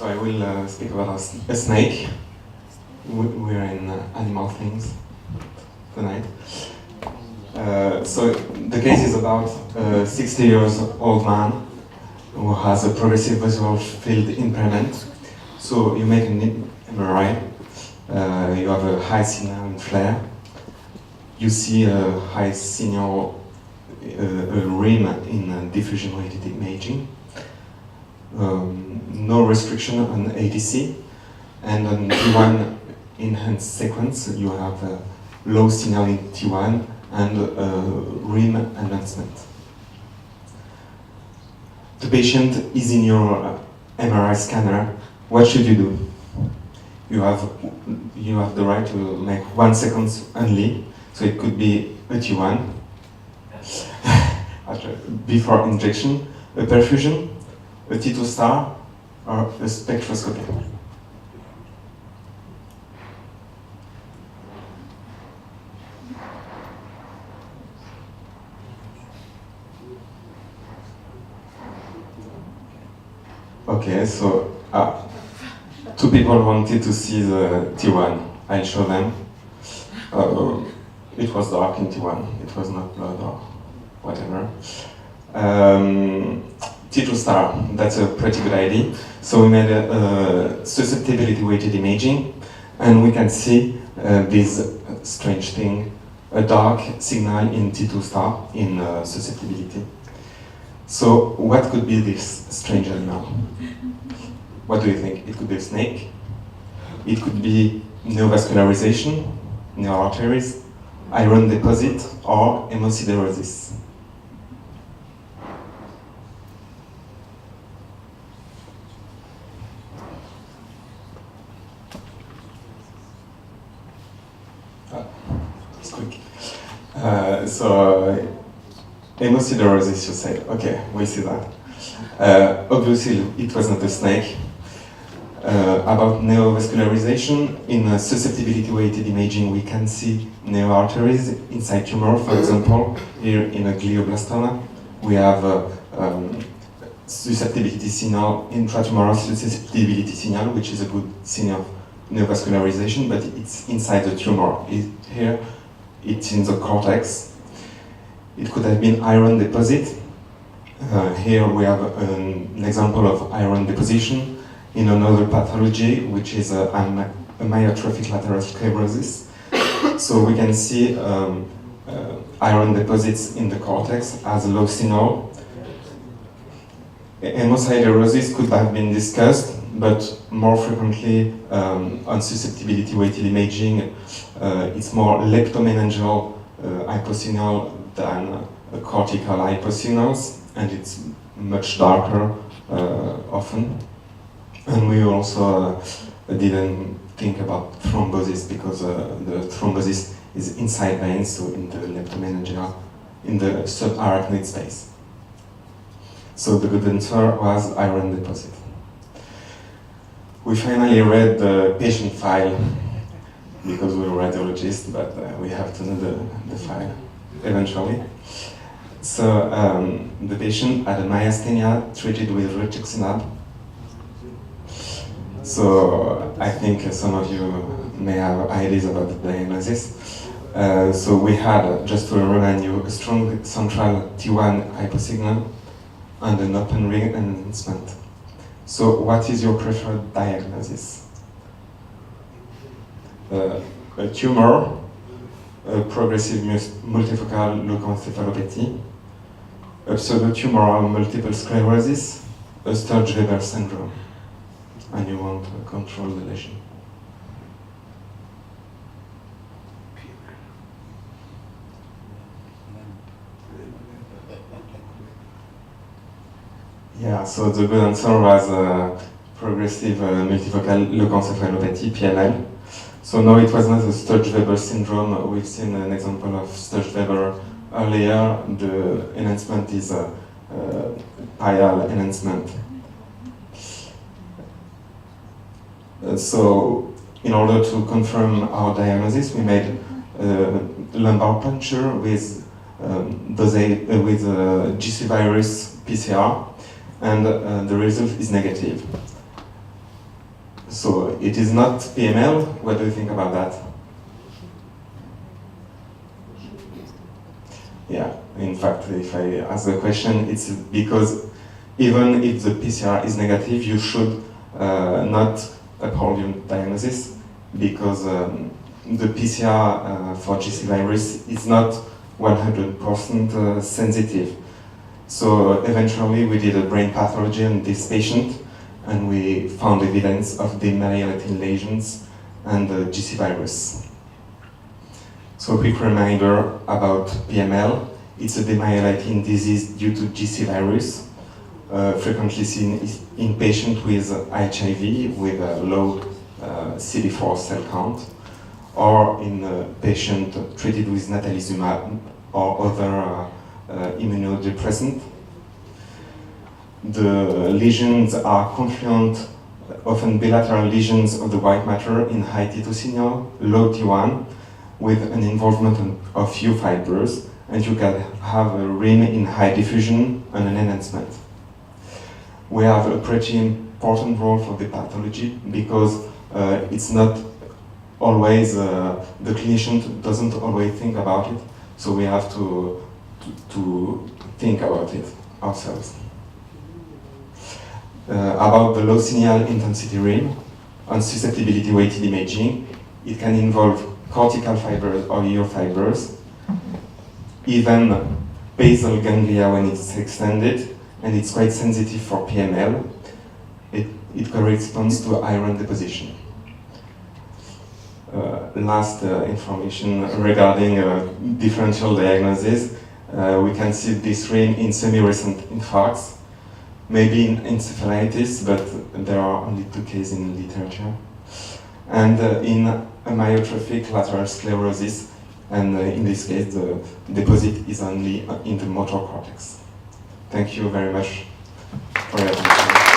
So I will speak about a snake. We're in animal things tonight. So the case is about a 60 years old man who has a progressive visual field impairment. So you make an MRI, you have a high signal and flare. You see a high signal, a rim in diffusion weighted imaging. No restriction on ADC, and on T1 enhanced sequence you have a low signal in T1 and rim enhancement. The patient is in your MRI scanner. What should you do? You have the right to make 1 second only, so it could be a T1 before injection, a perfusion, a T2 star, or a spectroscopy. Okay, so two people wanted to see the T1. I'll show them. It was dark in T1. It was not blood or whatever. T2 star, that's a pretty good idea. So we made a susceptibility weighted imaging, and we can see this strange thing, a dark signal in T2 star in susceptibility. So what could be this strange animal? What do you think? It could be a snake, it could be neovascularization, neuroarteries, iron deposit, or hemosiderosis. It's quick. So hemosiderosis, you said. Okay, we'll see that. Obviously, it was not a snake. About neovascularization, in susceptibility weighted imaging, we can see neoarteries inside tumor. For example, here in a glioblastoma, we have susceptibility signal, intratumoral susceptibility signal, which is a good sign of neovascularization, but it's inside the tumor. Here, it's in the cortex. It could have been iron deposit. Here we have an example of iron deposition in another pathology, which is a myotrophic lateral sclerosis. So we can see iron deposits in the cortex as a low signal. Hemosiderosis could have been discussed, but more frequently on susceptibility weighted imaging, it's more leptomeningeal hyposignal than cortical hyposignals, and it's much darker often. And we also didn't think about thrombosis because the thrombosis is inside veins, so in the leptomeningeal, in the subarachnoid space. So the good answer was iron deposit. We finally read the patient file because we're radiologists, but we have to know the file eventually. So the patient had a myasthenia treated with rituximab. So I think some of you may have ideas about the diagnosis. So we had, just to remind you, a strong central T1 hyposignal and an open ring enhancement. So what is your preferred diagnosis? A tumor, a progressive multifocal leukoencephalopathy, a pseudotumoral multiple sclerosis, a Sturge-Weber syndrome, and you want to control the lesion. Yeah, so the good answer was progressive multifocal leukoencephalopathy, PLL. So no, it was not a Sturge-Weber syndrome. We've seen an example of Sturge-Weber earlier. The enhancement is a PIAL enhancement. So in order to confirm our diagnosis, we made a lumbar puncture with GC virus PCR, and the result is negative. So it is not PML. What do you think about that? Yeah, in fact, if I ask the question, it's because even if the PCR is negative, you should not uphold your diagnosis, because the PCR for GC virus is not 100% sensitive. So eventually we did a brain pathology on this patient, and we found evidence of demyelinating lesions and the GC virus. So a quick reminder about PML. It's a demyelinating disease due to GC virus, frequently seen in patients with HIV with a low CD4 cell count, or in a patient treated with natalizumab or other immunodepressant. The lesions are confluent, often bilateral lesions of the white matter in high T2 signal, low T1, with an involvement of few fibers, and you can have a rim in high diffusion and an enhancement. We have a pretty important role for the pathology, because it's not always, the clinician doesn't always think about it, so we have to think about it ourselves. About the low signal intensity rim on susceptibility weighted imaging, it can involve cortical fibers or ear fibers, even basal ganglia when it's extended, and it's quite sensitive for PML. It corresponds to iron deposition. Last information regarding differential diagnosis, we can see this rim in semi-recent infarcts, maybe in encephalitis, but there are only 2 cases in literature, and in amyotrophic lateral sclerosis, and in this case the deposit is only in the motor cortex. Thank you very much for your attention.